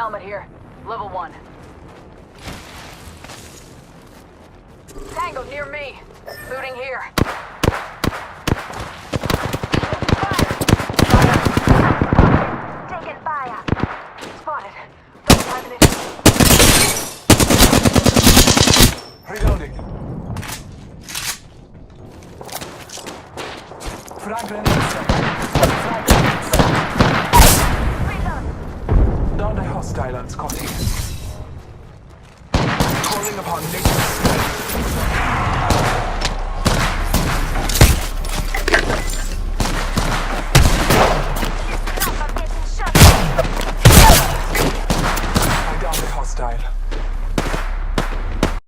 Helmet here. Level 1. Tango near me. Booting here. Taking fire. Spotted. 35 minutes. Reloading. Frag grenade set. Frag grenade set. Reload. Down a hostile on Scotty. Calling upon nature.